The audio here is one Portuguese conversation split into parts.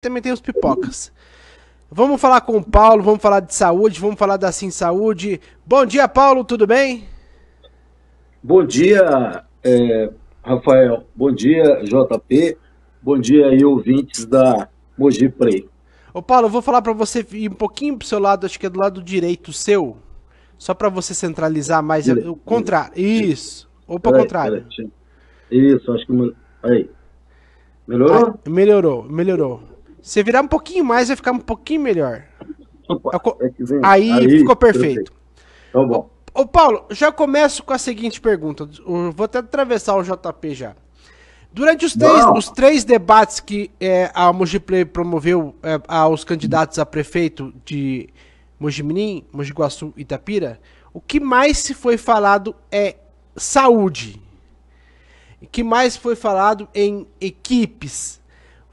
também tem os pipocas. Vamos falar com o Paulo, vamos falar de saúde, vamos falar da Sim Saúde. Bom dia, Paulo, tudo bem? Bom dia, Rafael. Bom dia, JP. Bom dia aí, ouvintes da Mogi Play. Ô Paulo, eu vou falar pra você ir um pouquinho pro seu lado, acho que é do lado direito seu, só pra você centralizar mais o contrário. Isso. Ou pro contrário. Isso, acho que... Aí. Aí, Melhorou? melhorou. Se virar um pouquinho mais, vai ficar um pouquinho melhor. Opa, Aí ficou perfeito. Tá bom. Ô Paulo, já começo com a seguinte pergunta. Eu vou até atravessar o JP já. Durante os três debates que a Mogi Play promoveu aos candidatos a prefeito de Mogi Mirim, Mogi Guaçu e Itapira, o que mais se foi falado é saúde. O que mais foi falado em equipes.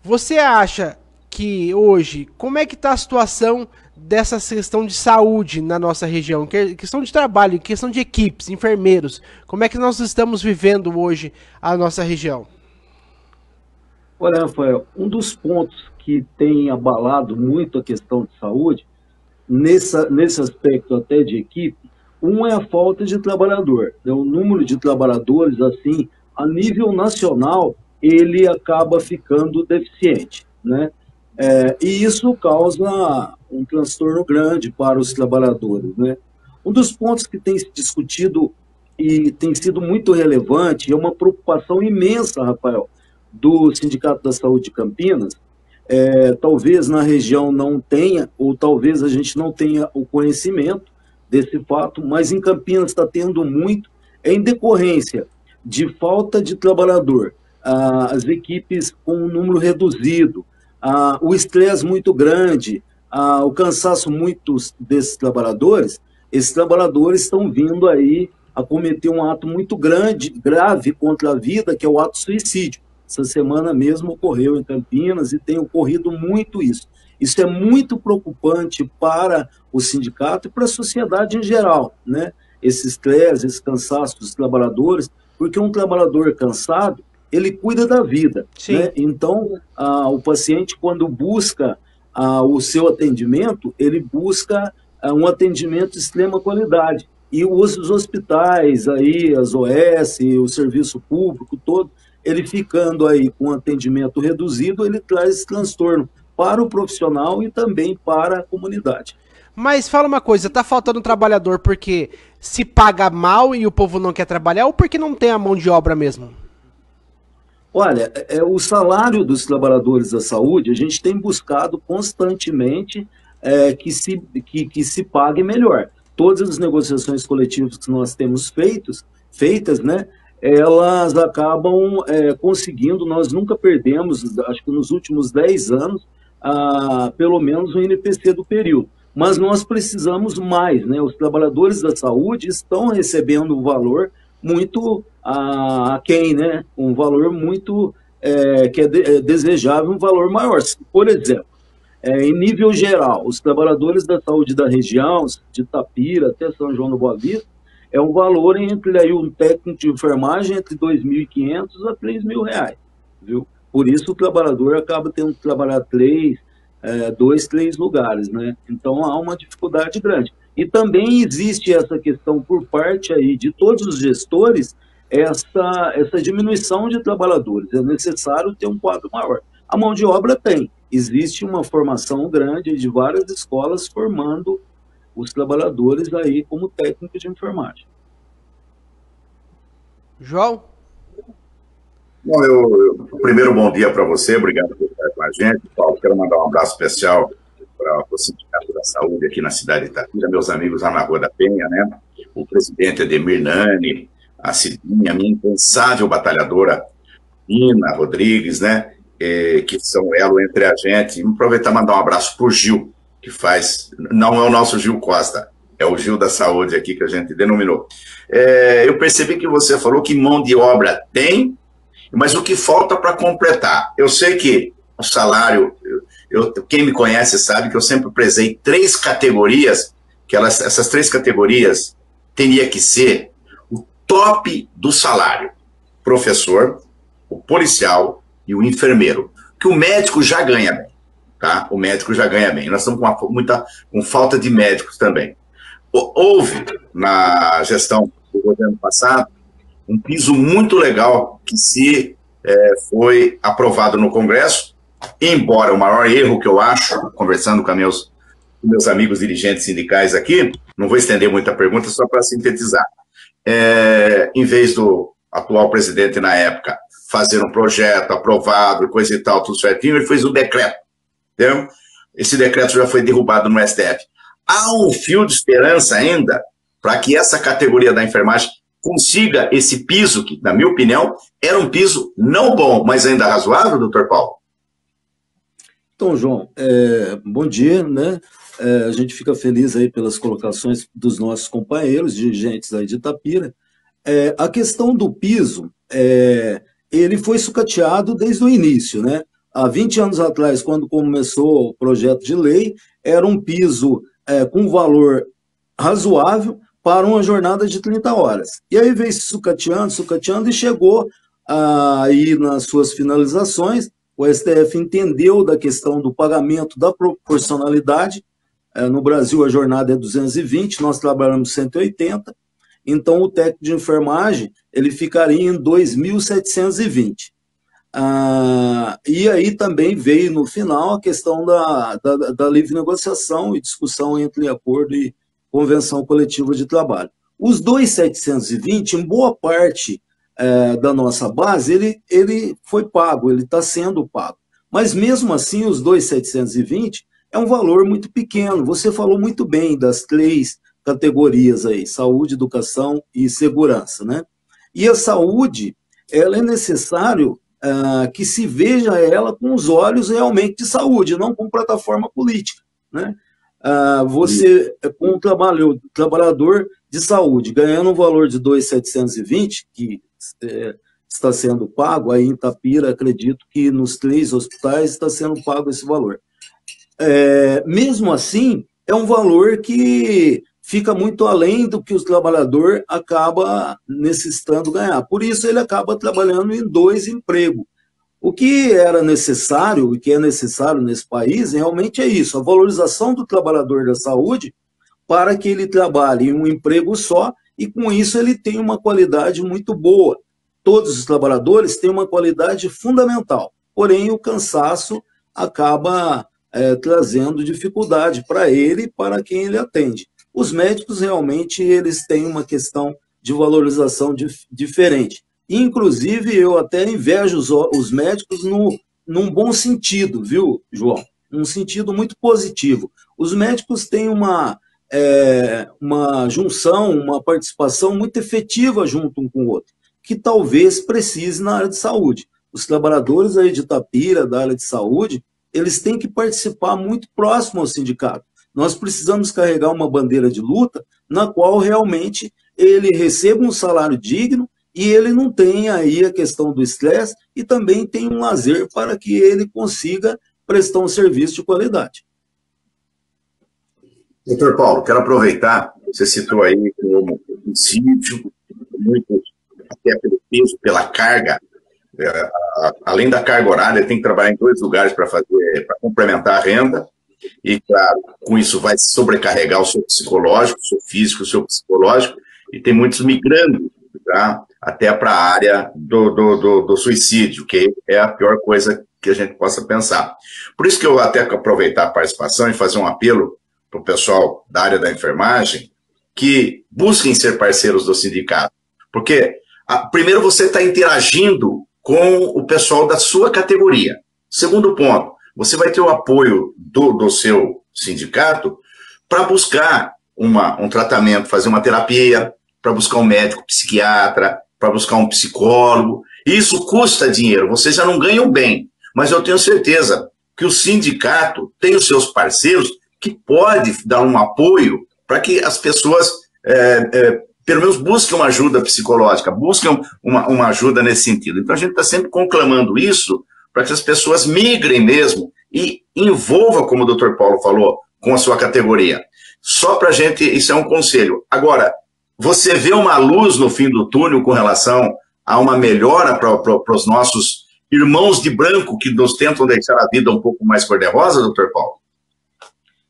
Você acha que hoje, como é que está a situação dessa questão de saúde na nossa região? Questão de trabalho, questão de equipes, enfermeiros. Como é que nós estamos vivendo hoje a nossa região? Olha, Rafael, um dos pontos que tem abalado muito a questão de saúde, nesse aspecto até de equipe, é a falta de trabalhador. O número de trabalhadores, assim, a nível nacional, ele acaba ficando deficiente, né? E isso causa um transtorno grande para os trabalhadores, né? Um dos pontos que tem se discutido e tem sido muito relevante, é uma preocupação imensa, Rafael, do Sindicato da Saúde de Campinas. Talvez na região não tenha, ou talvez a gente não tenha o conhecimento desse fato, mas em Campinas está tendo muito, em decorrência de falta de trabalhador, as equipes com um número reduzido, o estresse muito grande, o cansaço muito desses trabalhadores. Esses trabalhadores estão vindo aí a cometer um ato muito grave contra a vida, que é o ato suicídio. Essa semana mesmo ocorreu em Campinas e tem ocorrido muito isso. Isso é muito preocupante para o sindicato e para a sociedade em geral, né? Esse estresse, esse cansaço dos trabalhadores, porque um trabalhador cansado, ele cuida da vida, né? Então, o paciente, quando busca o seu atendimento, ele busca um atendimento de extrema qualidade. E os hospitais, aí, as OS, o serviço público todo, ele ficando aí com atendimento reduzido, ele traz esse transtorno para o profissional e também para a comunidade. Mas fala uma coisa, tá faltando trabalhador porque se paga mal e o povo não quer trabalhar ou porque não tem a mão de obra mesmo? Olha, o salário dos trabalhadores da saúde, a gente tem buscado constantemente que se pague melhor. Todas as negociações coletivas que nós temos feitas, né, elas acabam conseguindo, nós nunca perdemos, acho que nos últimos 10 anos, pelo menos o INPC do período. Mas nós precisamos mais, né? Os trabalhadores da saúde estão recebendo um valor muito aquém, né? Um valor muito que é desejável, um valor maior. Por exemplo, em nível geral, os trabalhadores da saúde da região, de Itapira até São João do Boa Vista, é um valor entre aí, um técnico de enfermagem entre R$ 2.500 a R$ 3.000, viu? Por isso o trabalhador acaba tendo que trabalhar 2, 3 lugares, né? Então há uma dificuldade grande. E também existe essa questão por parte aí de todos os gestores, essa diminuição de trabalhadores. É necessário ter um quadro maior. A mão de obra tem. Existe uma formação grande de várias escolas formando os trabalhadores aí como técnico de enfermagem. João? Bom, primeiro, bom dia para você, obrigado por estar com a gente. Paulo, quero mandar um abraço especial para o Sindicato da Saúde aqui na cidade de Itapira, meus amigos lá na Rua da Penha, né? O presidente Ademir Nani, a Cidinha, minha incansável batalhadora, Nina Rodrigues, né? Que são elo entre a gente. E aproveitar e mandar um abraço para o Gil, que faz, não é o nosso Gil Costa, é o Gil da Saúde aqui que a gente denominou. Eu percebi que você falou que mão de obra tem, mas o que falta para completar? Eu sei que o salário, quem me conhece sabe que eu sempre prezei 3 categorias, que essas 3 categorias teria que ser o top do salário: professor, o policial e o enfermeiro. Que o médico já ganha bem. tá? O médico já ganha bem. Nós estamos com falta de médicos também. Houve, na gestão do governo passado, um piso muito legal que foi aprovado no Congresso, embora o maior erro que eu acho, conversando com meus amigos dirigentes sindicais aqui, não vou estender muita pergunta, só para sintetizar. Em vez do atual presidente, na época, fazer um projeto aprovado, coisa e tal, tudo certinho, ele fez um decreto. Entendeu? Esse decreto já foi derrubado no STF. Há um fio de esperança ainda para que essa categoria da enfermagem consiga esse piso, que, na minha opinião, era um piso não bom, mas ainda razoável, doutor Paulo? Então, João, bom dia, né? A gente fica feliz aí pelas colocações dos nossos companheiros, dirigentes aí de Itapira. A questão do piso, ele foi sucateado desde o início, né? Há 20 anos atrás, quando começou o projeto de lei, era um piso com valor razoável para uma jornada de 30 horas. E aí veio sucateando e chegou aí nas suas finalizações. O STF entendeu da questão do pagamento da proporcionalidade. No Brasil, a jornada é 220, nós trabalhamos 180. Então, o técnico de enfermagem ele ficaria em 2.720. E aí também veio, no final, a questão da livre negociação e discussão entre acordo e convenção coletiva de trabalho. Os 2.720, em boa parte da nossa base, ele foi pago, ele está sendo pago. Mas, mesmo assim, os 2.720 é um valor muito pequeno. Você falou muito bem das 3 categorias aí, saúde, educação e segurança, né? E a saúde, ela é necessário que se veja ela com os olhos realmente de saúde, não com plataforma política, né? Você, com um trabalhador de saúde, ganhando um valor de 2.720, que está sendo pago, aí em Itapira, acredito que nos 3 hospitais está sendo pago esse valor. Mesmo assim, é um valor que fica muito além do que o trabalhador acaba necessitando ganhar. Por isso, ele acaba trabalhando em 2 empregos. O que era necessário, e que é necessário nesse país, realmente é isso, a valorização do trabalhador da saúde para que ele trabalhe em um emprego só e, com isso, ele tenha uma qualidade muito boa. Todos os trabalhadores têm uma qualidade fundamental, porém, o cansaço acaba trazendo dificuldade para ele e para quem ele atende. Os médicos, realmente, eles têm uma questão de valorização diferente. Inclusive, eu até invejo os médicos num bom sentido, viu, João? Um sentido muito positivo. Os médicos têm uma junção, uma participação muito efetiva junto um com o outro, que talvez precise na área de saúde. Os trabalhadores aí de Itapira, da área de saúde, eles têm que participar muito próximo ao sindicato. Nós precisamos carregar uma bandeira de luta na qual realmente ele receba um salário digno e ele não tenha aí a questão do estresse e também tem um lazer para que ele consiga prestar um serviço de qualidade. Doutor Paulo, quero aproveitar, você citou aí como homicídio, muito até pelo peso, pela carga, além da carga horária, tem que trabalhar em 2 lugares para complementar a renda, e, claro, com isso vai sobrecarregar o seu psicológico, o seu físico, o seu psicológico, e tem muitos migrando, tá? Até para a área do suicídio, que é a pior coisa que a gente possa pensar. Por isso que eu até quero aproveitar a participação e fazer um apelo para o pessoal da área da enfermagem que busquem ser parceiros do sindicato, porque primeiro você está interagindo com o pessoal da sua categoria. Segundo ponto, você vai ter o apoio do seu sindicato para buscar um tratamento, fazer uma terapia, para buscar um médico psiquiatra, para buscar um psicólogo. Isso custa dinheiro, vocês já não ganham bem, mas eu tenho certeza que o sindicato tem os seus parceiros que pode dar um apoio para que as pessoas, pelo menos, busquem uma ajuda psicológica, busquem uma ajuda nesse sentido. Então, a gente está sempre conclamando isso para que as pessoas migrem mesmo e envolva, como o doutor Paulo falou, com a sua categoria. Só para a gente, isso é um conselho. Agora, você vê uma luz no fim do túnel com relação a uma melhora para os nossos irmãos de branco que nos tentam deixar a vida um pouco mais cor-de-rosa, doutor Paulo?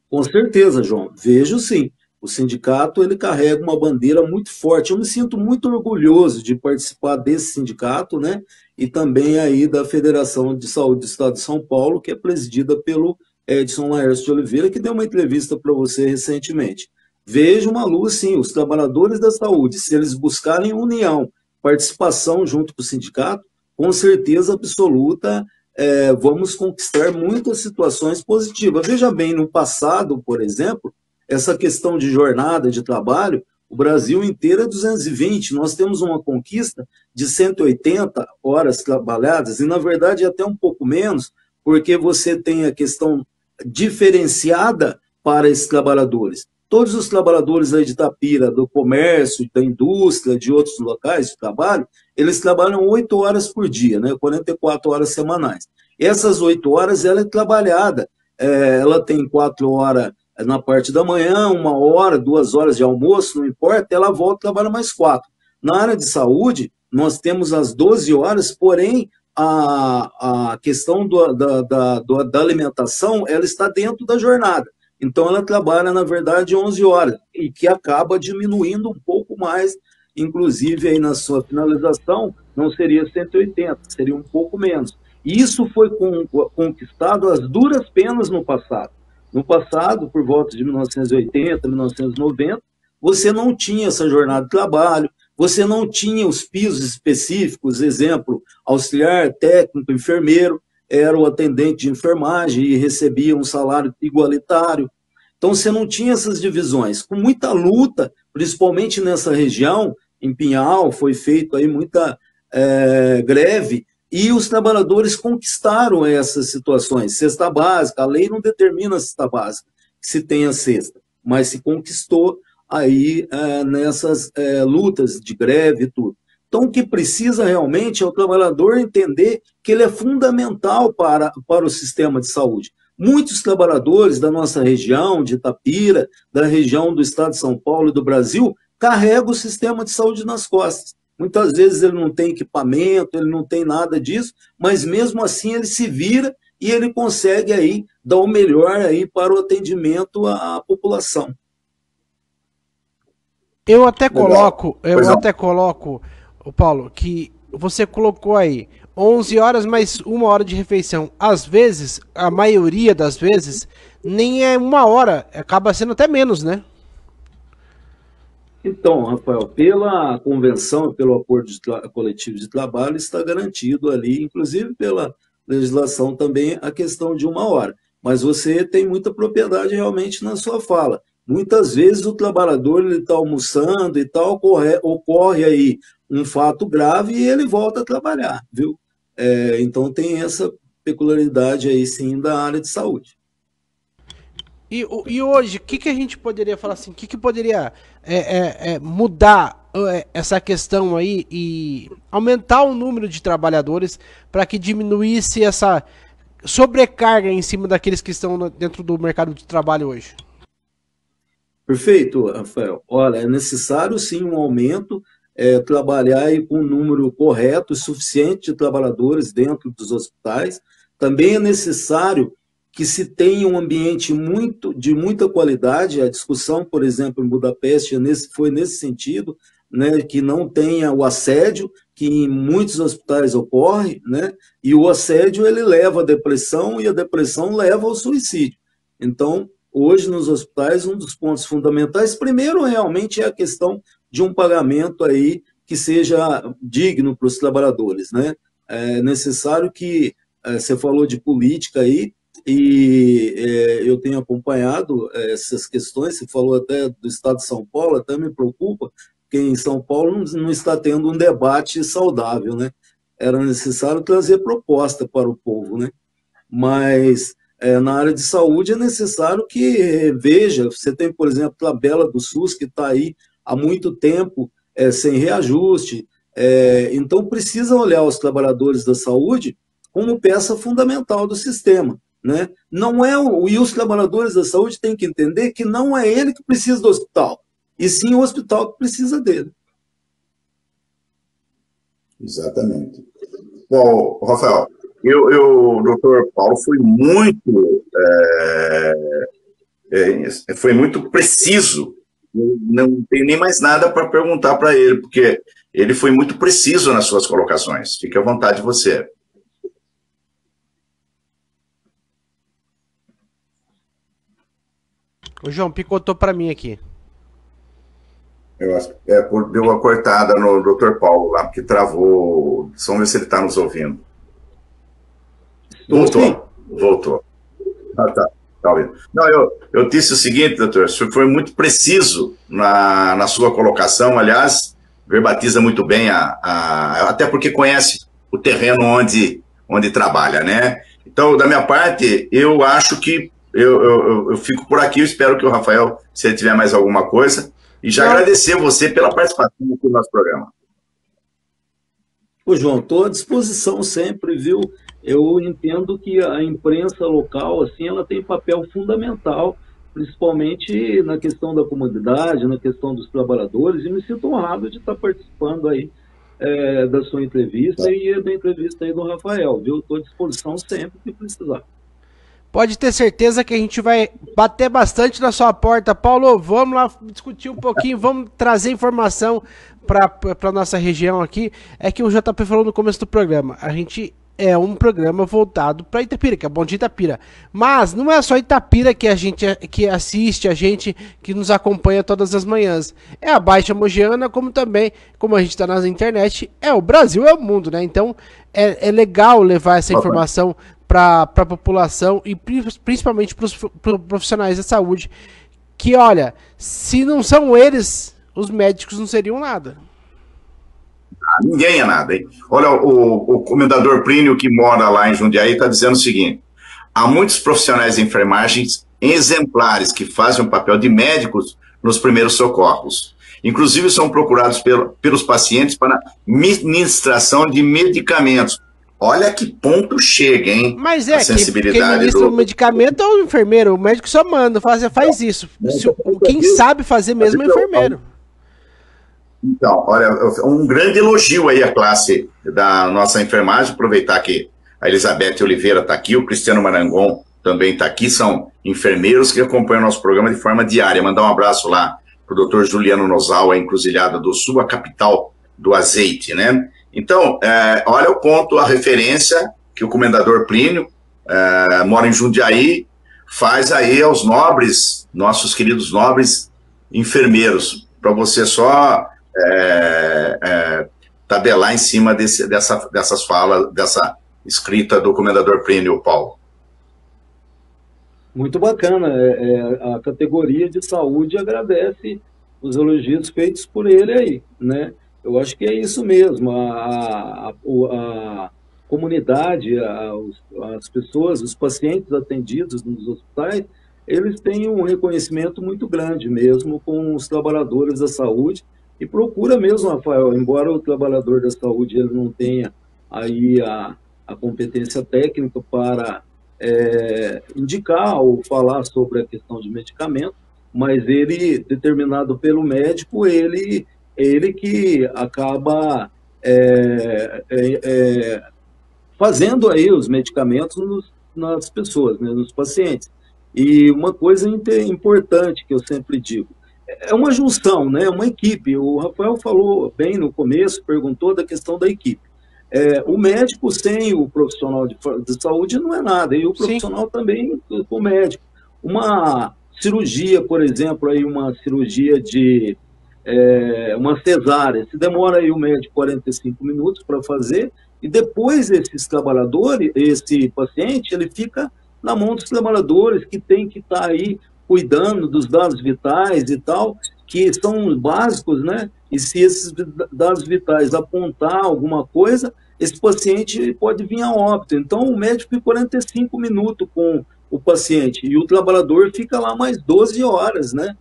Com certeza, João. Vejo sim. O sindicato ele carrega uma bandeira muito forte. Eu me sinto muito orgulhoso de participar desse sindicato, né? E também aí da Federação de Saúde do Estado de São Paulo, que é presidida pelo Edson Laércio de Oliveira, que deu uma entrevista para você recentemente. Vejo uma luz, sim, os trabalhadores da saúde, se eles buscarem união, participação junto com o sindicato, com certeza absoluta, vamos conquistar muitas situações positivas. Veja bem, no passado, por exemplo, essa questão de jornada de trabalho, o Brasil inteiro é 220, nós temos uma conquista de 180 horas trabalhadas, e na verdade até um pouco menos, porque você tem a questão diferenciada para esses trabalhadores. Todos os trabalhadores aí de Itapira, do comércio, da indústria, de outros locais de trabalho, eles trabalham 8 horas por dia, né? 44 horas semanais. Essas 8 horas, ela é trabalhada, ela tem 4 horas na parte da manhã, 1 hora, 2 horas de almoço, não importa, ela volta e trabalha mais 4. Na área de saúde, nós temos as 12 horas, porém, a questão da alimentação, ela está dentro da jornada. Então, ela trabalha, na verdade, 11 horas, e que acaba diminuindo um pouco mais, inclusive, aí na sua finalização, não seria 180, seria um pouco menos. Isso foi conquistado às duras penas no passado. No passado, por volta de 1980, 1990, você não tinha essa jornada de trabalho, você não tinha os pisos específicos, exemplo, auxiliar, técnico, enfermeiro, era o atendente de enfermagem e recebia um salário igualitário. Então, você não tinha essas divisões. Com muita luta, principalmente nessa região, em Pinhal, foi feito aí muita greve, e os trabalhadores conquistaram essas situações. Cesta básica, a lei não determina a cesta básica, que se tenha cesta, mas se conquistou aí nessas lutas de greve e tudo. Então, o que precisa realmente é o trabalhador entender que ele é fundamental para o sistema de saúde. Muitos trabalhadores da nossa região, de Itapira, da região do estado de São Paulo e do Brasil, carregam o sistema de saúde nas costas. Muitas vezes ele não tem equipamento, ele não tem nada disso, mas mesmo assim ele se vira e ele consegue aí dar o melhor aí para o atendimento à população. Eu até coloco, Paulo, que você colocou aí 11 horas mais 1 hora de refeição. Às vezes, a maioria das vezes, nem é 1 hora, acaba sendo até menos, né? Então, Rafael, pela convenção, pelo acordo coletivo de trabalho, está garantido ali, inclusive pela legislação também, a questão de 1 hora. Mas você tem muita propriedade realmente na sua fala. Muitas vezes o trabalhador está almoçando e tal, ocorre aí um fato grave e ele volta a trabalhar, viu? Então tem essa peculiaridade aí sim da área de saúde. E hoje, o que a gente poderia falar assim? O que poderia mudar essa questão aí e aumentar o número de trabalhadores para que diminuísse essa sobrecarga em cima daqueles que estão dentro do mercado de trabalho hoje? Perfeito, Rafael. Olha, é necessário sim um aumento, trabalhar aí com um número correto e suficiente de trabalhadores dentro dos hospitais. Também é necessário que se tenha um ambiente de muita qualidade. A discussão, por exemplo, em Budapeste foi nesse sentido, né, que não tenha o assédio, que em muitos hospitais ocorre, né, e o assédio ele leva à depressão e a depressão leva ao suicídio. Então, hoje nos hospitais, um dos pontos fundamentais, primeiro realmente é a questão de um pagamento aí que seja digno para os trabalhadores, né? É necessário que, você falou de política aí, e eu tenho acompanhado essas questões, você falou até do estado de São Paulo, até me preocupa, porque em São Paulo não está tendo um debate saudável, né? Era necessário trazer proposta para o povo, né? Mas na área de saúde é necessário que veja, você tem, por exemplo, a tabela do SUS que está aí há muito tempo sem reajuste, então precisa olhar os trabalhadores da saúde como peça fundamental do sistema, né? Não é e os trabalhadores da saúde têm que entender que não é ele que precisa do hospital, e sim o hospital que precisa dele. Exatamente. Bom, Rafael, o doutor Paulo foi muito preciso. Eu não tenho nem mais nada para perguntar para ele, porque ele foi muito preciso nas suas colocações. Fique à vontade você. O João picotou para mim aqui. Eu acho que deu uma cortada no doutor Paulo lá, porque travou. Vamos ver se ele está nos ouvindo. Voltou. Ah, tá. Não, eu disse o seguinte, doutor, o senhor foi muito preciso na sua colocação, aliás, verbatiza muito bem, até porque conhece o terreno onde trabalha, né? Então, da minha parte, eu acho que eu fico por aqui, eu espero que o Rafael, se ele tiver mais alguma coisa, e já agradecer você pela participação aqui no nosso programa. Ô, João, estou à disposição sempre, viu? Eu entendo que a imprensa local, assim, ela tem papel fundamental, principalmente na questão da comunidade, na questão dos trabalhadores, e me sinto honrado de estar participando aí da sua entrevista e da entrevista aí do Rafael, viu? Estou à disposição sempre que precisar. Pode ter certeza que a gente vai bater bastante na sua porta. Paulo, vamos lá discutir um pouquinho, vamos trazer informação para a nossa região aqui. É que o JP falou no começo do programa, a gente é um programa voltado para Itapira, que é Bom Dia Itapira. Mas não é só Itapira que assiste a gente, que nos acompanha todas as manhãs. É a Baixa Mogiana, como também, como a gente está na internet, é o Brasil, é o mundo, né? Então é legal levar essa informação para a população e principalmente para os profissionais da saúde, que olha, se não são eles, os médicos não seriam nada. Ninguém é nada, hein? Olha, o comendador Plínio, que mora lá em Jundiaí, está dizendo o seguinte: há muitos profissionais de enfermagem exemplares que fazem o papel de médicos nos primeiros socorros. Inclusive, são procurados pelos pacientes para ministração de medicamentos. Olha que ponto chega, hein? Mas quem ministra o medicamento é o enfermeiro, o médico só manda, faz isso. Quem sabe fazer mesmo é o enfermeiro. Então, olha, um grande elogio aí à classe da nossa enfermagem, aproveitar que a Elizabeth Oliveira está aqui, o Cristiano Marangon também está aqui, são enfermeiros que acompanham o nosso programa de forma diária. Mandar um abraço lá para o doutor Juliano Nozal, a Encruzilhada do Sul, a capital do azeite, né? Então, olha o ponto, a referência que o comendador Plínio mora em Jundiaí, faz aí aos nobres, nossos queridos nobres enfermeiros, para você só tabelar em cima dessas falas, dessa escrita do comendador Plínio, Paulo. Muito bacana, a categoria de saúde agradece os elogios feitos por ele aí, né? Eu acho que é isso mesmo, a comunidade, as pessoas, os pacientes atendidos nos hospitais, eles têm um reconhecimento muito grande mesmo com os trabalhadores da saúde e procura mesmo, Rafael, embora o trabalhador da saúde ele não tenha aí a competência técnica para indicar ou falar sobre a questão de medicamento, mas ele, determinado pelo médico, ele que acaba fazendo aí os medicamentos nas pessoas, né, nos pacientes. E uma coisa importante que eu sempre digo, é uma junção, né, uma equipe. O Rafael falou bem no começo, perguntou da questão da equipe. O médico sem o profissional de saúde não é nada, e o profissional Sim. também o médico. Uma cirurgia, por exemplo, aí uma cirurgia de uma cesárea, se demora aí o médico 45 minutos para fazer, e depois esses trabalhadores, esse paciente, ele fica na mão dos trabalhadores que tem que estar aí cuidando dos dados vitais e tal, que são básicos, né? E se esses dados vitais apontar alguma coisa, esse paciente pode vir a óbito. Então, o médico fica 45 minutos com o paciente e o trabalhador fica lá mais 12 horas, né?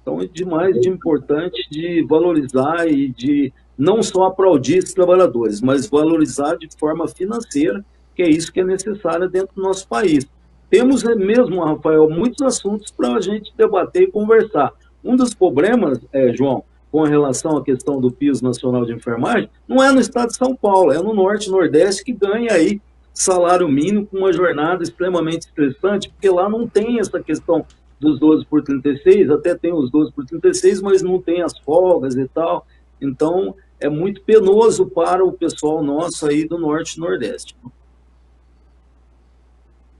Então, é demais de importante de valorizar e de não só aplaudir esses trabalhadores, mas valorizar de forma financeira, que é isso que é necessário dentro do nosso país. Temos mesmo, Rafael, muitos assuntos para a gente debater e conversar. Um dos problemas, João, com relação à questão do piso nacional de enfermagem, não é no estado de São Paulo, é no norte e nordeste que ganha aí salário mínimo com uma jornada extremamente estressante, porque lá não tem essa questão dos 12 por 36, até tem os 12 por 36, mas não tem as folgas e tal. Então, é muito penoso para o pessoal nosso aí do Norte e Nordeste.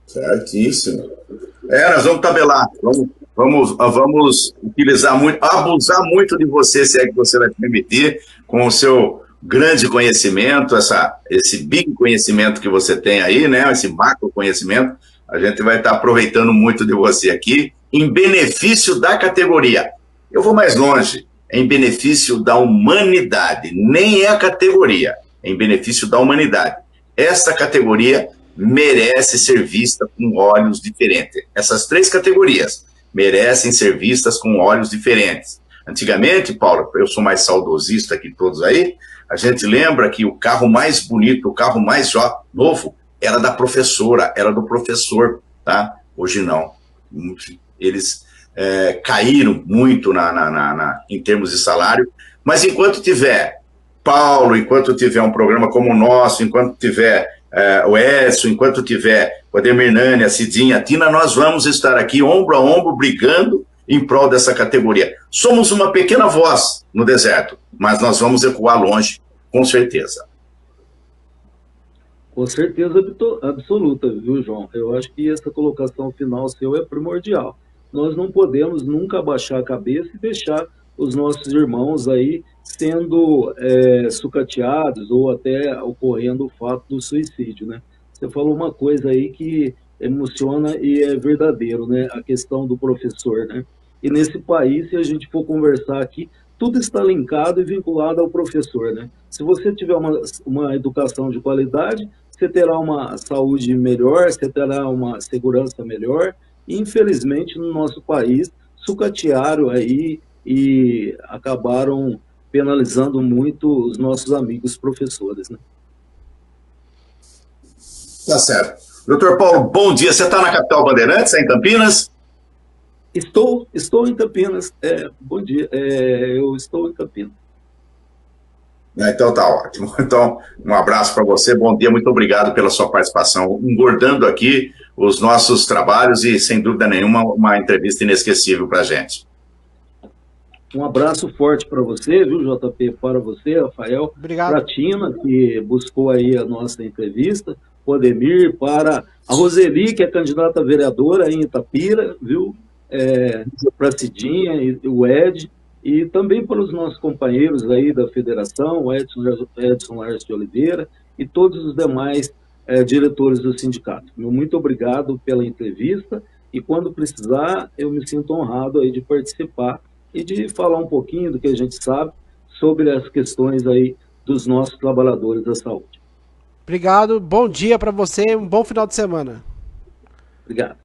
Certíssimo. Nós vamos tabelar, vamos utilizar muito, abusar muito de você, se é que você vai permitir, com o seu grande conhecimento, esse big conhecimento que você tem aí, né? Esse macro conhecimento, a gente vai estar aproveitando muito de você aqui, em benefício da categoria. Eu vou mais longe, em benefício da humanidade, nem é a categoria, é em benefício da humanidade. Essa categoria merece ser vista com olhos diferentes. Essas 3 categorias merecem ser vistas com olhos diferentes. Antigamente, Paulo, eu sou mais saudosista que todos aí, a gente lembra que o carro mais bonito, o carro mais novo, era da professora, era do professor, tá? Hoje não. Eles caíram muito em termos de salário, mas enquanto tiver Paulo, enquanto tiver um programa como o nosso, enquanto tiver o Edson, enquanto tiver o Ademir Nani, a Cidinha, a Tina, nós vamos estar aqui ombro a ombro, brigando em prol dessa categoria. Somos uma pequena voz no deserto, mas nós vamos ecoar longe, com certeza. Com certeza absoluta, viu, João? Eu acho que essa colocação final seu é primordial. Nós não podemos nunca abaixar a cabeça e deixar os nossos irmãos aí sendo sucateados ou até ocorrendo o fato do suicídio, né? Você falou uma coisa aí que emociona e é verdadeiro, né? A questão do professor, né? E nesse país, se a gente for conversar aqui, tudo está linkado e vinculado ao professor, né? Se você tiver uma educação de qualidade, você terá uma saúde melhor, você terá uma segurança melhor. E, infelizmente, no nosso país, sucatearam aí e acabaram penalizando muito os nossos amigos professores, né? Tá certo. Doutor Paulo, bom dia. Você está na capital Bandeirantes, em Campinas? Estou em Campinas. Bom dia. Eu estou em Campinas. Então tá ótimo. Então, um abraço para você, bom dia, muito obrigado pela sua participação, engordando aqui os nossos trabalhos e, sem dúvida nenhuma, uma entrevista inesquecível para a gente. Um abraço forte para você, viu, JP, para você, Rafael, para a Tina, que buscou aí a nossa entrevista, o Ademir, para a Roseli, que é candidata a vereadora em Itapira, viu, para a Cidinha e o Ed, e também para os nossos companheiros aí da federação, o Edson Lars de Oliveira e todos os demais diretores do sindicato. Muito obrigado pela entrevista e quando precisar eu me sinto honrado aí de participar e de falar um pouquinho do que a gente sabe sobre as questões aí dos nossos trabalhadores da saúde. Obrigado, bom dia para você, um bom final de semana. Obrigado.